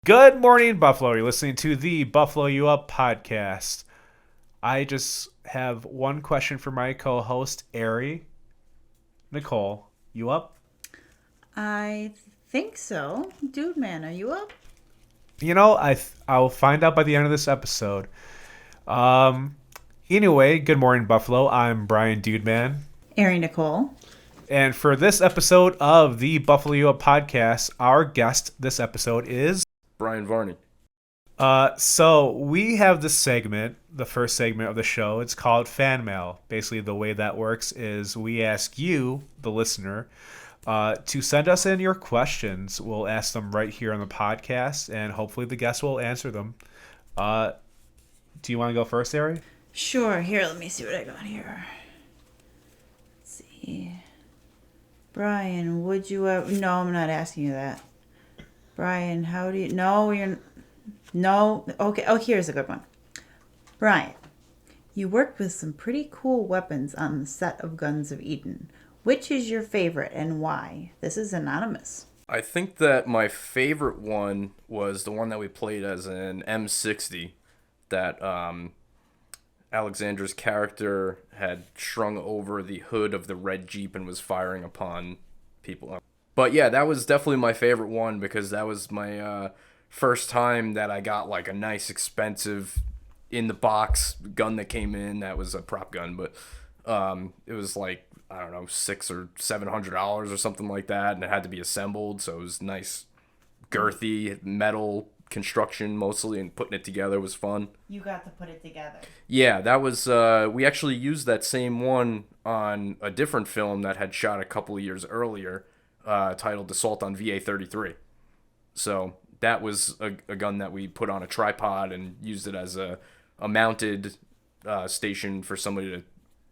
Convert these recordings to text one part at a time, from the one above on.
Good morning, Buffalo. You're listening to the Buffalo You Up podcast. I just have one question for my co-host, Ari. Nicole, you up? I think so. Dude, man, are you up? I'll find out by the end of this episode. Um, anyway, good morning, Buffalo. I'm Brian Dudeman. Ari Nicole. And for this episode of the Buffalo You Up podcast, our guest this episode is Brian Varney. So we have this segment, the first segment of the show. It's called Fan Mail. Basically, the way that works is we ask you, the listener, to send us in your questions. We'll ask them right here on the podcast, and hopefully the guest will answer them. Do you want to go first, Ari? Sure. Here, let me see what I got here. Let's see. Brian, would you ever... No, I'm not asking you that. Brian, how do you... No, you're... No. Okay. Oh, here's a good one. Brian, you worked with some pretty cool weapons on the set of Guns of Eden. Which is your favorite and why? This is anonymous. I think that my favorite one was the one that we played as an M60 that Alexandra's character had strung over the hood of the red Jeep and was firing upon people. But yeah, that was definitely my favorite one because that was my first time that I got like a nice expensive in the box gun that came in. That was a prop gun, but it was like, I don't know, $600 or $700 or something like that, and it had to be assembled, so it was nice, girthy metal construction mostly, and putting it together was fun. You got to put it together. Yeah, that was we actually used that same one on a different film that had shot a couple of years earlier, titled Assault on VA-33. So that was a gun that we put on a tripod and used it as a mounted station for somebody to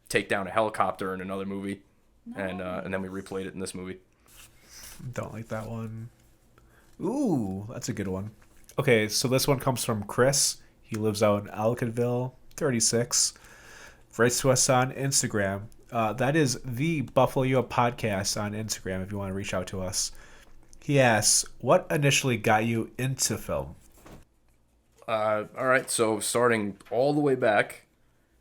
take down a helicopter in another movie. Nice. And then we replayed it in this movie. Don't like that one. Ooh, that's a good one. Okay, so this one comes from Chris. He lives out in Ellicottville, 36. Writes to us on Instagram. That is the Buffalo You Up podcast on Instagram if you want to reach out to us. He asks, what initially got you into film? All right, so starting all the way back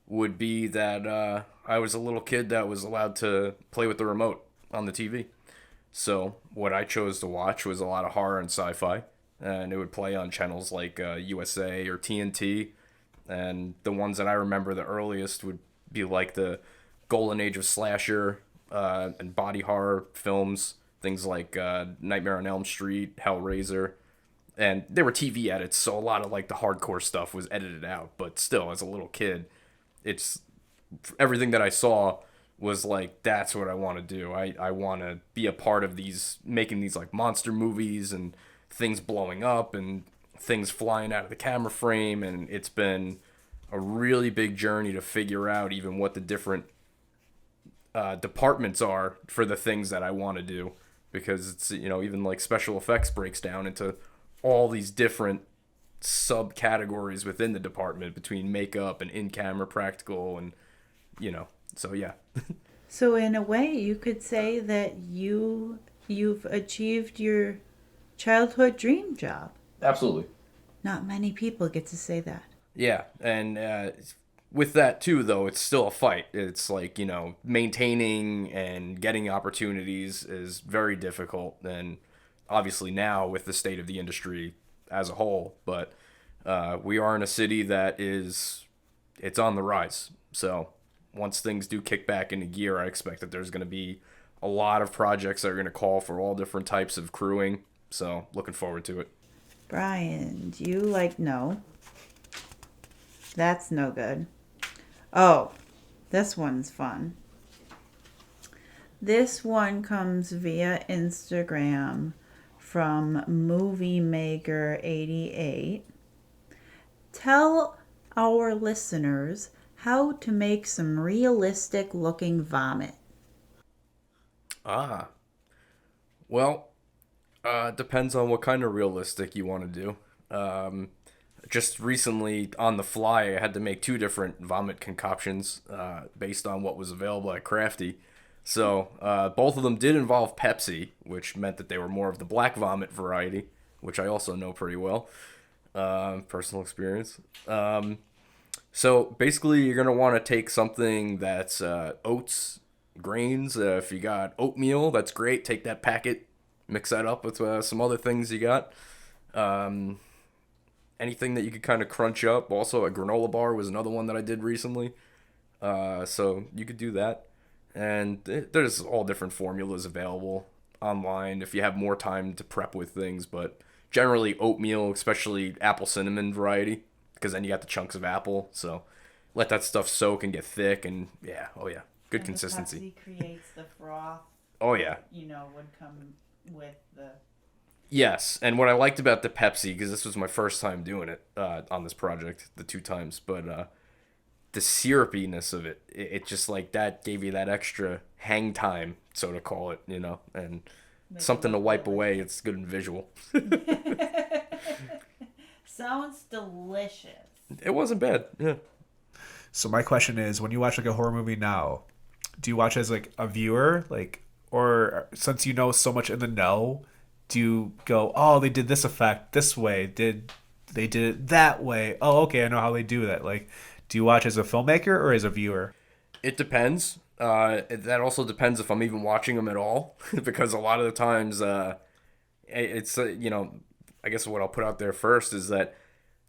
would be that I was a little kid that was allowed to play with the remote on the TV. So what I chose to watch was a lot of horror and sci-fi, and it would play on channels like USA or TNT. And the ones that I remember the earliest would be like the golden age of slasher and body horror films, things like Nightmare on Elm Street, Hellraiser. And they were TV edits, so a lot of like the hardcore stuff was edited out. But still, as a little kid, it's everything that I saw was like, that's what I want to do. I want to be a part of these, making these like monster movies and things blowing up and things flying out of the camera frame. And it's been a really big journey to figure out even what the different departments are for the things that I want to do, because it's, even like special effects breaks down into all these different subcategories within the department between makeup and in-camera practical and so yeah. So in a way, you could say that you've achieved your childhood dream job. Absolutely. Not many people get to say that. Yeah, and with that too, though, it's still a fight. It's like, maintaining and getting opportunities is very difficult, and obviously now with the state of the industry as a whole, but we are in a city that it's on the rise. So once things do kick back into gear, I expect that there's going to be a lot of projects that are going to call for all different types of crewing. So looking forward to it. Brian, do you no? That's no good. Oh, this one's fun. This one comes via Instagram from MovieMaker88. Tell our listeners how to make some realistic looking vomit. Well, depends on what kind of realistic you want to do. Just recently on the fly, I had to make two different vomit concoctions based on what was available at Crafty. So both of them did involve Pepsi, which meant that they were more of the black vomit variety, which I also know pretty well, personal experience. So basically, you're gonna want to take something that's oats, grains. If you got oatmeal, that's great. Take that packet, mix that up with some other things you got. Um, Anything that you could kind of crunch up. Also, a granola bar was another one that I did recently. So you could do that. And there's all different formulas available online if you have more time to prep with things. But generally, oatmeal, especially apple cinnamon variety, because then you got the chunks of apple. So let that stuff soak and get thick. And yeah, oh yeah, good And consistency. The Pepsi creates the froth. Oh yeah. Would come with the. Yes, and what I liked about the Pepsi, because this was my first time doing it on this project, the 2 times, but the syrupiness of it just like that gave you that extra hang time, so to call it, and Make something it to look wipe good. away. It's good and visual. Sounds delicious. It wasn't bad. Yeah. So my question is, when you watch like a horror movie now, do you watch as like a viewer, like, or since you know so much in the know, do you go, oh, they did this effect this way, they did it that way? Oh, okay, I know how they do that. Like, do you watch as a filmmaker or as a viewer? It depends. That also depends if I'm even watching them at all, because a lot of the times, it's I guess what I'll put out there first is that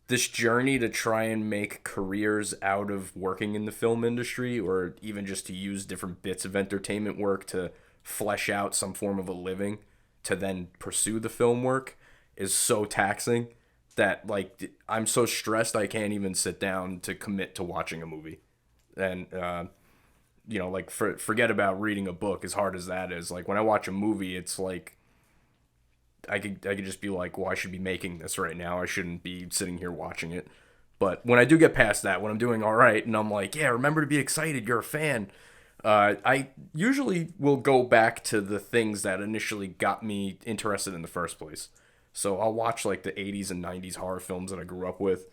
this journey to try and make careers out of working in the film industry, or even just to use different bits of entertainment work to flesh out some form of a living, to then pursue the film work, is so taxing that like I'm so stressed I can't even sit down to commit to watching a movie. And like forget about reading a book, as hard as that is. Like when I watch a movie, it's like I could just be like, well, I should be making this right now. I shouldn't be sitting here watching it. But when I do get past that, when I'm doing all right, and I'm like, yeah, remember to be excited, you're a fan. I usually will go back to the things that initially got me interested in the first place. So I'll watch like the 80s and 90s horror films that I grew up with.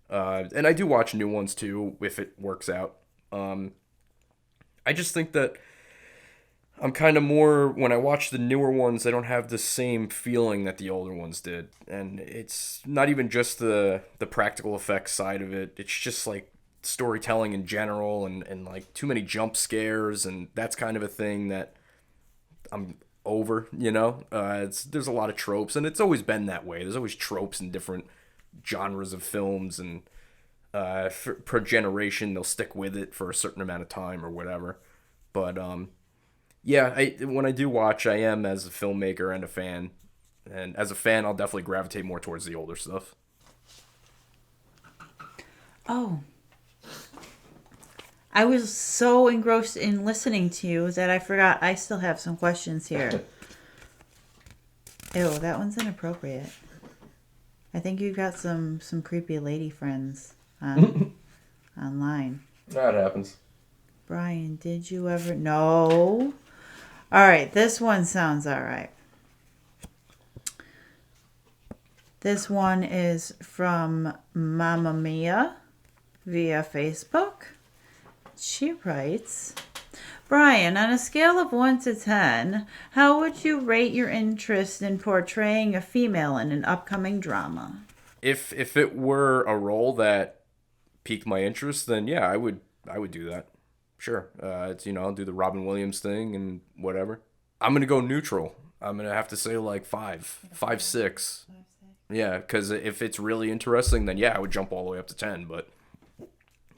And I do watch new ones too, if it works out. I just think that I'm kind of more, when I watch the newer ones, they don't have the same feeling that the older ones did. And it's not even just the practical effects side of it. It's just like storytelling in general, and like too many jump scares, and that's kind of a thing that I'm over. There's a lot of tropes, and it's always been that way. There's always tropes in different genres of films, and per generation they'll stick with it for a certain amount of time or whatever. But yeah, when I do watch, I am as a filmmaker and a fan, and as a fan I'll definitely gravitate more towards the older stuff. Oh. I was so engrossed in listening to you that I forgot I still have some questions here. Ew, that one's inappropriate. I think you got some creepy lady friends online. That happens. Brian, did you ever... No. All right, this one sounds all right. This one is from Mamma Mia via Facebook. She writes, Brian, on a scale of 1 to 10, how would you rate your interest in portraying a female in an upcoming drama? If it were a role that piqued my interest, then yeah, I would do that. Sure. It's I'll do the Robin Williams thing and whatever. I'm gonna go neutral. I'm gonna have to say like 5, 6. Yeah, because if it's really interesting, then yeah, I would jump all the way up to 10. But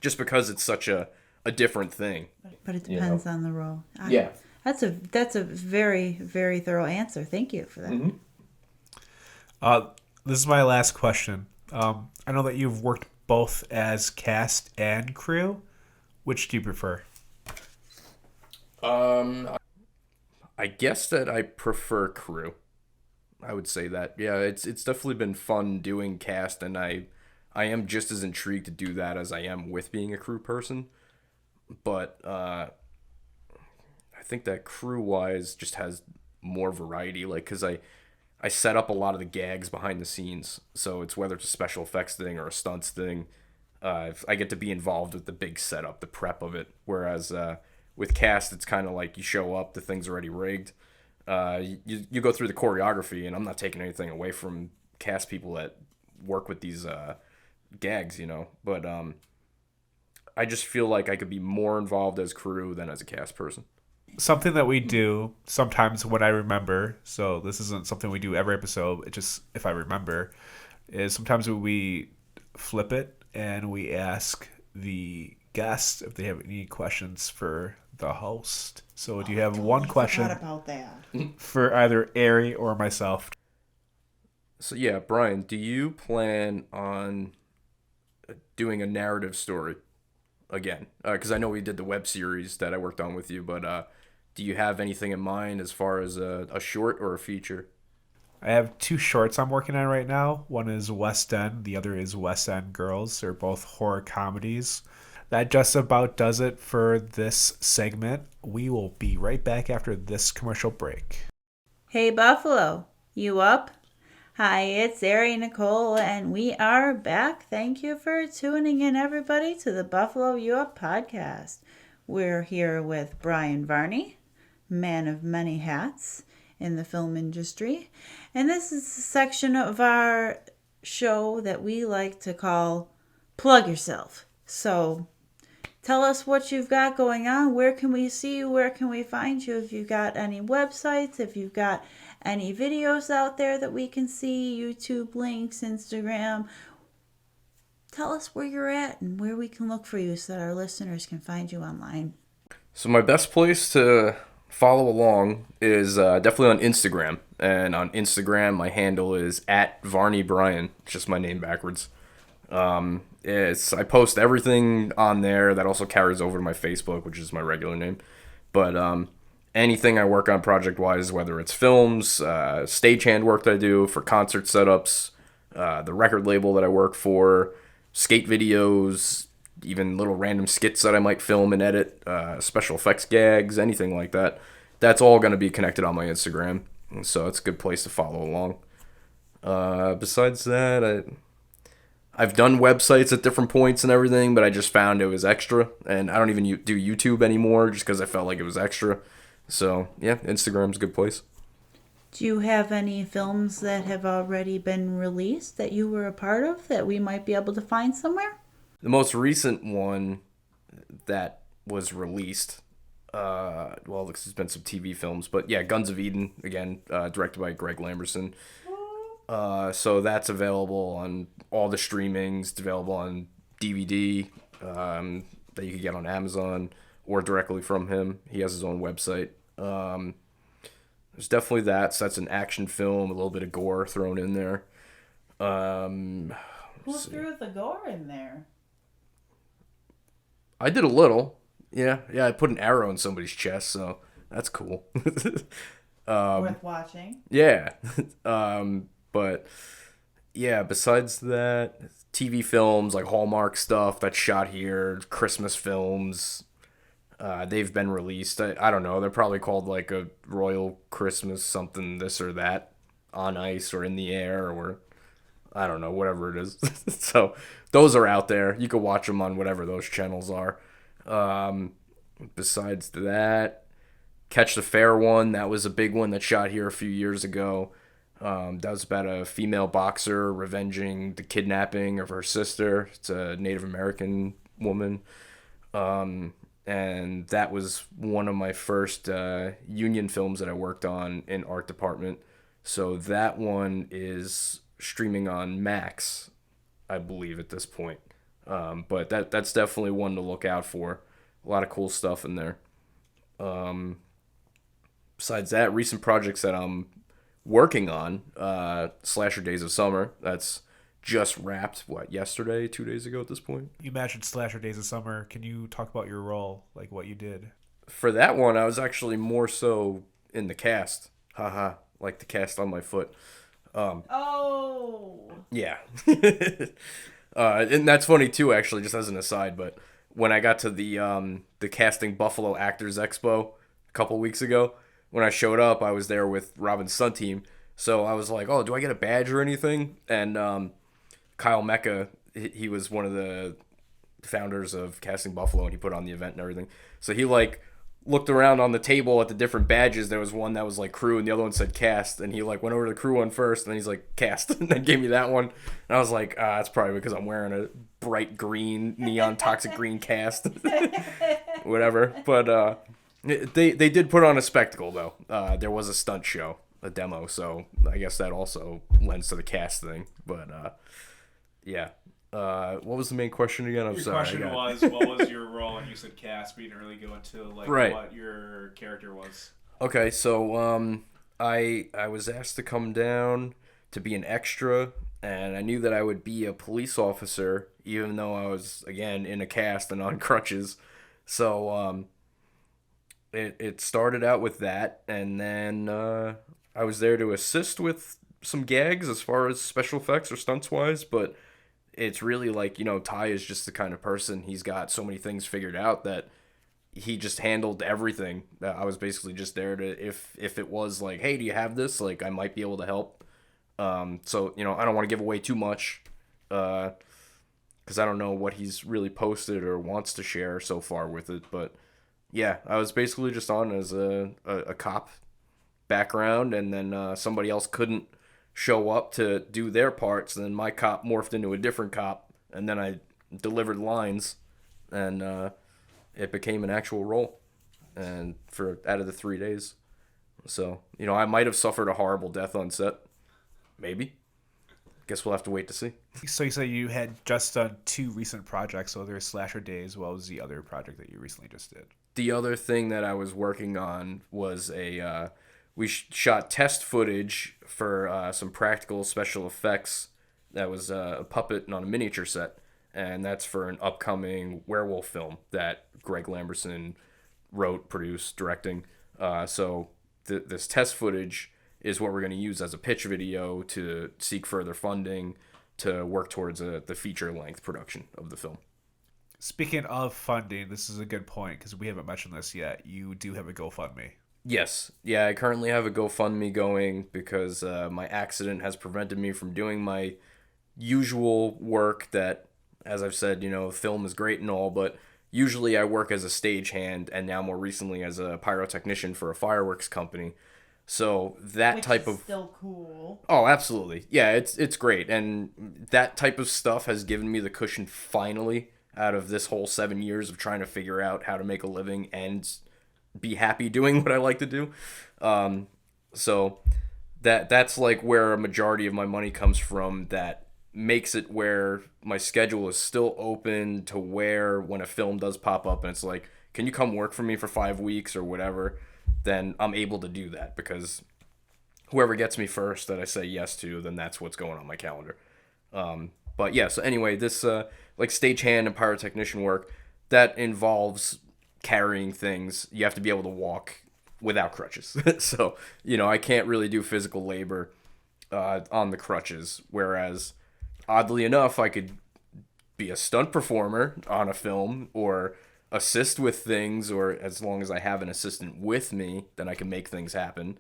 just because it's such a different thing. But it depends on the role. Yeah. That's a very, very thorough answer. Thank you for that. Mm-hmm. This is my last question. I know that you've worked both as cast and crew. Which do you prefer? I guess that I prefer crew. I would say that. Yeah, it's definitely been fun doing cast, and I am just as intrigued to do that as I am with being a crew person. But I think that crew-wise just has more variety, like, because I set up a lot of the gags behind the scenes, so it's whether it's a special effects thing or a stunts thing, I get to be involved with the big setup, the prep of it, whereas with cast, it's kind of like you show up, the thing's already rigged, you go through the choreography, and I'm not taking anything away from cast people that work with these gags, you know. But I just feel like I could be more involved as crew than as a cast person. Something that we do sometimes when I remember, so this isn't something we do every episode, it just if I remember, is sometimes we flip it and we ask the guest if they have any questions for the host. So do you have one question Forgot about that. for either Ari or myself? So yeah, Brian, do you plan on doing a narrative story again? Because I know we did the web series that I worked on with you, but do you have anything in mind as far as a short or a feature? I have two shorts I'm working on right now. One is West End, the other is West End Girls. They're both horror comedies. That just about does it for this segment. We will be right back after this commercial break. Hey, Buffalo, you up? Hi, it's Ari Nicole, and we are back. Thank you for tuning in, everybody, to the Buffalo You Up podcast. We're here with Brian Varney, man of many hats in the film industry. And this is a section of our show that we like to call Plug Yourself. So tell us what you've got going on. Where can we see you? Where can we find you? If you've got any websites, if you've got any videos out there that we can see, YouTube links, Instagram. Tell us where you're at and where we can look for you so that our listeners can find you online. So my best place to follow along is definitely on Instagram. And on Instagram, my handle is @VarneyBrian. It's just my name backwards. I post everything on there. That also carries over to my Facebook, which is my regular name. But anything I work on project-wise, whether it's films, stagehand work that I do for concert setups, the record label that I work for, skate videos, even little random skits that I might film and edit, special effects gags, anything like that. That's all going to be connected on my Instagram. And so it's a good place to follow along. Besides that, I've done websites at different points and everything, but I just found it was extra. And I don't even do YouTube anymore just because I felt like it was extra. So, yeah, Instagram's a good place. Do you have any films that have already been released that you were a part of that we might be able to find somewhere? The most recent one that was released, there's been some TV films, but yeah, Guns of Eden, again, directed by Greg Lamberson. So that's available on all the streamings. It's available on DVD that you can get on Amazon or directly from him. He has his own website. There's definitely that. So that's an action film, a little bit of gore thrown in there. Who threw the gore in there? I did a little. Yeah, I put an arrow in somebody's chest, so that's cool. Worth watching. Yeah. But yeah, besides that, TV films like Hallmark stuff that's shot here, Christmas films, they've been released. I don't know. They're probably called like a Royal Christmas something, this or that, on ice or in the air, or I don't know, whatever it is. So those are out there. You can watch them on whatever those channels are. Besides that, Catch the Fair one, that was a big one that shot here a few years ago. That was about a female boxer revenging the kidnapping of her sister. It's a Native American woman. And that was one of my first union films that I worked on in art department. So that one is streaming on Max, I believe, at this point. But that's definitely one to look out for. A lot of cool stuff in there. Besides that, recent projects that I'm working on, Slasher Days of Summer. That's just wrapped, yesterday, 2 days ago at this point? You mentioned Slasher Days of Summer. Can you talk about your role, like what you did? For that one, I was actually more so in the cast. Haha, like the cast on my foot. Oh. Yeah. And that's funny too, actually, just as an aside, but when I got to the Casting Buffalo Actors Expo a couple weeks ago, when I showed up, I was there with Robin's stunt team. So I was like, oh, do I get a badge or anything? And Kyle Mecca, he was one of the founders of Casting Buffalo, and he put on the event and everything. So he looked around on the table at the different badges. There was one that was like crew, and the other one said cast. And he like went over to the crew one first, and then he's like cast, and then gave me that one. And I was like, that's probably because I'm wearing a bright green, neon toxic green cast, whatever. But they did put on a spectacle though. There was a stunt show, a demo, so I guess that also lends to the cast thing. But yeah. What was the main question again? I'm Your sorry. question was, what was your role? And you said cast, but you didn't really go into like Right. what your character was. Okay, so I was asked to come down to be an extra, and I knew that I would be a police officer, even though I was again in a cast and on crutches. So it started out with that, and then I was there to assist with some gags as far as special effects or stunts wise, but it's really like, Ty is just the kind of person, he's got so many things figured out that he just handled everything. I was basically just there to, if it was like, hey, do you have this? Like, I might be able to help. So I don't want to give away too much, because I don't know what he's really posted or wants to share so far with it. But yeah, I was basically just on as a cop background, and then somebody else couldn't show up to do their parts, and then my cop morphed into a different cop, and then I delivered lines, and it became an actual role, and for out of the 3 days. So I might have suffered a horrible death on set, maybe. Guess we'll have to wait to see. So you said you had just done 2 recent projects, so there's Slasher Days. What was the other project that you recently just did? The other thing that I was working on was we shot test footage for some practical special effects. That was a puppet on a miniature set, and that's for an upcoming werewolf film that Greg Lamberson wrote, produced, directing. So this test footage is what we're going to use as a pitch video to seek further funding to work towards the feature-length production of the film. Speaking of funding, this is a good point because we haven't mentioned this yet. You do have a GoFundMe. Yes. Yeah, I currently have a GoFundMe going because my accident has prevented me from doing my usual work that, as I've said, film is great and all, but usually I work as a stagehand and now more recently as a pyrotechnician for a fireworks company. So that Which type is of still cool. Oh, absolutely. Yeah, it's great. And that type of stuff has given me the cushion finally out of this whole 7 years of trying to figure out how to make a living and be happy doing what I like to do. So that's like where a majority of my money comes from, that makes it where my schedule is still open to where when a film does pop up and it's like, can you come work for me for 5 weeks or whatever, then I'm able to do that because whoever gets me first that I say yes to, then that's what's going on my calendar. But yeah, so anyway, this like stagehand and pyrotechnician work, that involves carrying things. You have to be able to walk without crutches. So, I can't really do physical labor on the crutches. Whereas, oddly enough, I could be a stunt performer on a film or assist with things, or as long as I have an assistant with me, then I can make things happen.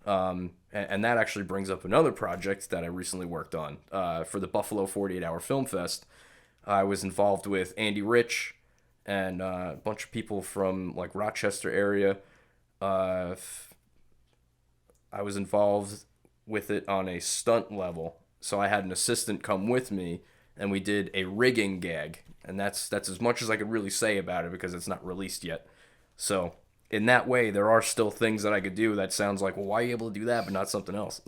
And that actually brings up another project that I recently worked on for the Buffalo 48 Hour Film Fest. I was involved with Andy Rich and a bunch of people from like Rochester area. I was involved with it on a stunt level, so I had an assistant come with me, and we did a rigging gag, and that's as much as I could really say about it because it's not released yet. So in that way, there are still things that I could do that sounds like, well, why are you able to do that but not something else?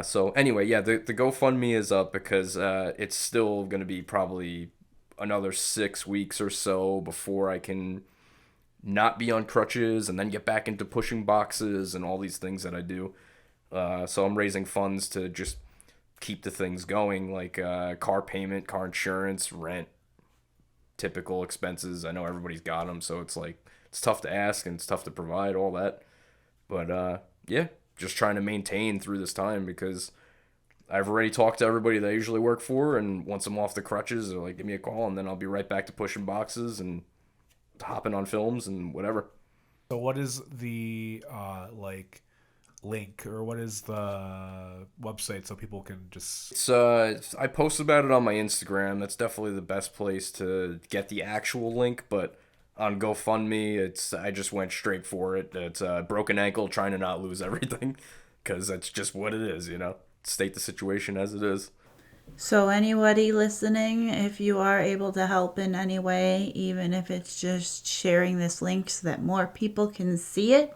So anyway, yeah, the GoFundMe is up because it's still going to be probably another 6 weeks or so before I can not be on crutches and then get back into pushing boxes and all these things that I do. So I'm raising funds to just keep the things going, like car payment, car insurance, rent, typical expenses. I know everybody's got them, so it's like it's tough to ask and it's tough to provide all that. But yeah, just trying to maintain through this time because I've already talked to everybody that I usually work for, and once I'm off the crutches, they're like, give me a call, and then I'll be right back to pushing boxes and hopping on films and whatever. So what is the like link, or what is the website so people can just... I posted about it on my Instagram. That's definitely the best place to get the actual link, but on GoFundMe. I just went straight for it. It's a broken ankle, trying to not lose everything, because that's just what it is. State the situation as it is. So, anybody listening, if you are able to help in any way, even if it's just sharing this link so that more people can see it,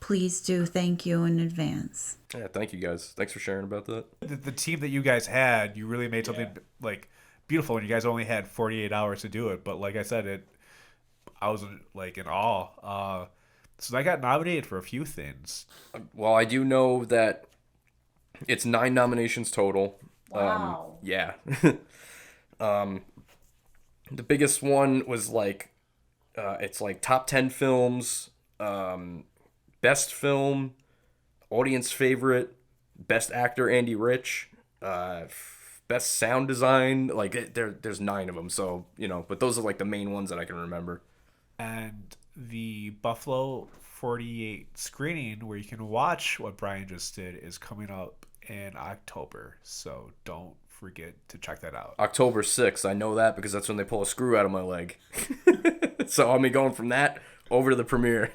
please do. Thank you in advance. Yeah, thank you guys. Thanks for sharing about that. The team that you guys had, you really made something like beautiful, and you guys only had 48 hours to do it. But like I said, I was like in awe. So I got nominated for a few things. Well, I do know that it's 9 nominations total. Wow. Yeah. The biggest one was like, it's like top 10 films, best film, audience favorite, best actor Andy Rich, best sound design. Like there's 9 of them. So but those are like the main ones that I can remember. And the Buffalo 48 screening where you can watch what Brian just did is coming up in October. So don't forget to check that out. October 6th, I know that because that's when they pull a screw out of my leg. So I'll be going from that over to the premiere.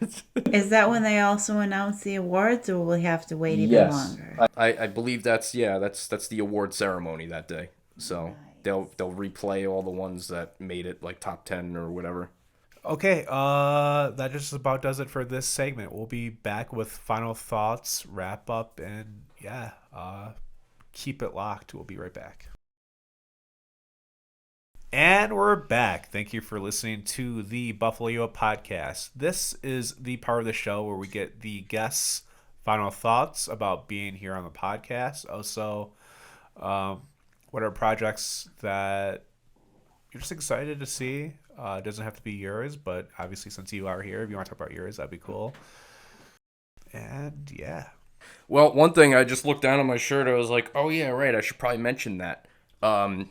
Is that when they also announce the awards, or will we have to wait even longer? I believe that's the award ceremony that day. So they'll replay all the ones that made it like top 10 or whatever. Okay, that just about does it for this segment. We'll be back with final thoughts, wrap up, and yeah, keep it locked. We'll be right back. And we're back. Thank you for listening to the Buffalo Yo podcast. This is the part of the show where we get the guests' final thoughts about being here on the podcast. Also, what are projects that you're just excited to see? It doesn't have to be yours, but obviously since you are here, if you want to talk about yours, that'd be cool. And yeah. Well, one thing, I just looked down on my shirt. I was like, oh yeah, right, I should probably mention that.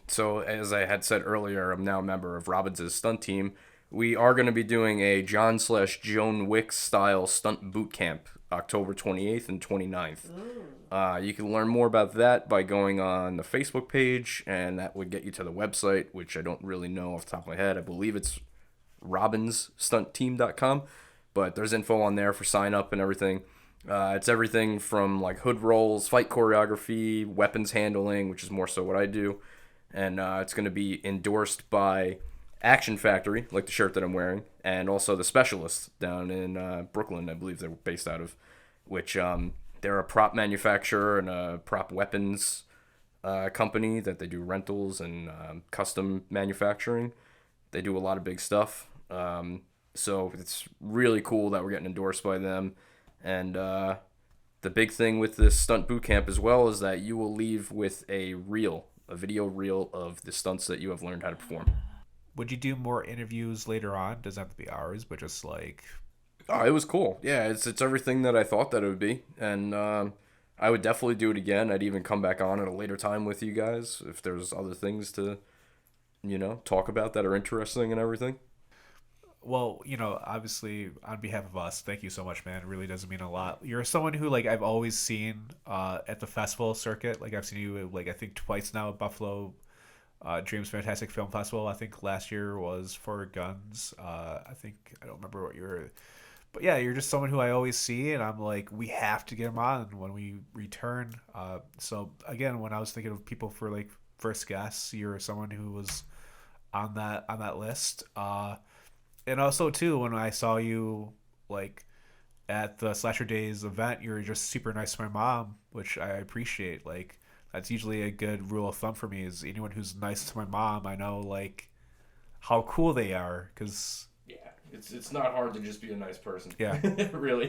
So as I had said earlier, I'm now a member of Robbins' stunt team. We are going to be doing a John/Joan Wick style stunt boot camp October 28th and 29th. You can learn more about that by going on the Facebook page, and that would get you to the website, which I don't really know off the top of my head. I believe it's robbinsstuntteam.com, but there's info on there for sign up and everything. It's everything from like hood rolls, fight choreography, weapons handling, which is more so what I do, and it's going to be endorsed by Action Factory, like the shirt that I'm wearing, and also the Specialists down in Brooklyn, I believe they're based out of, which they're a prop manufacturer and a prop weapons company that they do rentals and custom manufacturing. They do a lot of big stuff. So it's really cool that we're getting endorsed by them. And the big thing with this stunt boot camp as well is that you will leave with a video reel of the stunts that you have learned how to perform. Would you do more interviews later on? Doesn't have to be ours, but just like... Oh, it was cool. Yeah, it's everything that I thought that it would be. And I would definitely do it again. I'd even come back on at a later time with you guys if there's other things to, talk about that are interesting and everything. Well, obviously, on behalf of us, thank you so much, man. It really does mean a lot. You're someone who, like, I've always seen at the festival circuit. Like, I've seen you, like, I think twice now at Buffalo Dreams Fantastic Film Festival. I think last year was for Guns. I don't remember what you were... But yeah, you're just someone who I always see, and I'm like, we have to get him on when we return. So, again, when I was thinking of people for, like, first guests, you're someone who was on that list. And also too, when I saw you like at the Slasher Days event, you were just super nice to my mom, which I appreciate. Like that's usually a good rule of thumb for me is anyone who's nice to my mom, I know like how cool they are because Yeah, it's not hard to just be a nice person. Yeah. Really,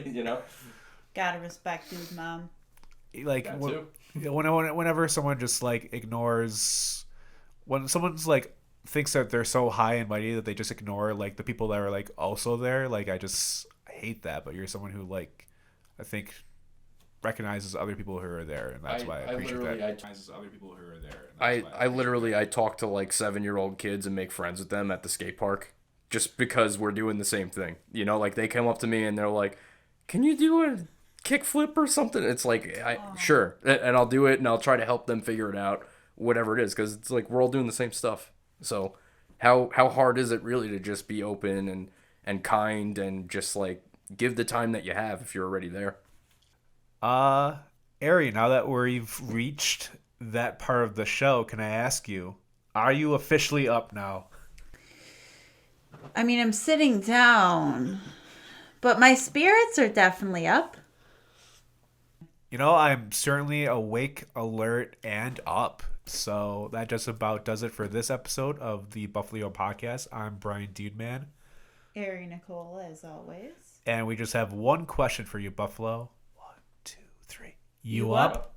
Gotta respect dude, mom. like That too. whenever someone just like ignores when someone's like thinks that they're so high and mighty that they just ignore like the people that are like also there. Like I hate that. But you're someone who like I think recognizes other people who are there, and that's why I appreciate that. Recognizes other people who are there. I talk to like 7-year-old kids and make friends with them at the skate park, just because we're doing the same thing. Like they come up to me and they're like, "Can you do a kickflip or something?" It's like, sure, and I'll do it, and I'll try to help them figure it out, whatever it is, because it's like we're all doing the same stuff. So how hard is it really to just be open and kind and just like give the time that you have if you're already there? Uh, Ari, now that we've reached that part of the show, can I ask you, are you officially up now? I mean, I'm sitting down, but my spirits are definitely up. You know, I'm certainly awake, alert, and up. So that just about does it for this episode of the Buffalo Podcast. I'm Brian Dudeman, Ari Nicole, as always. and we just have one question for you, Buffalo. One, two, three. You You up? up?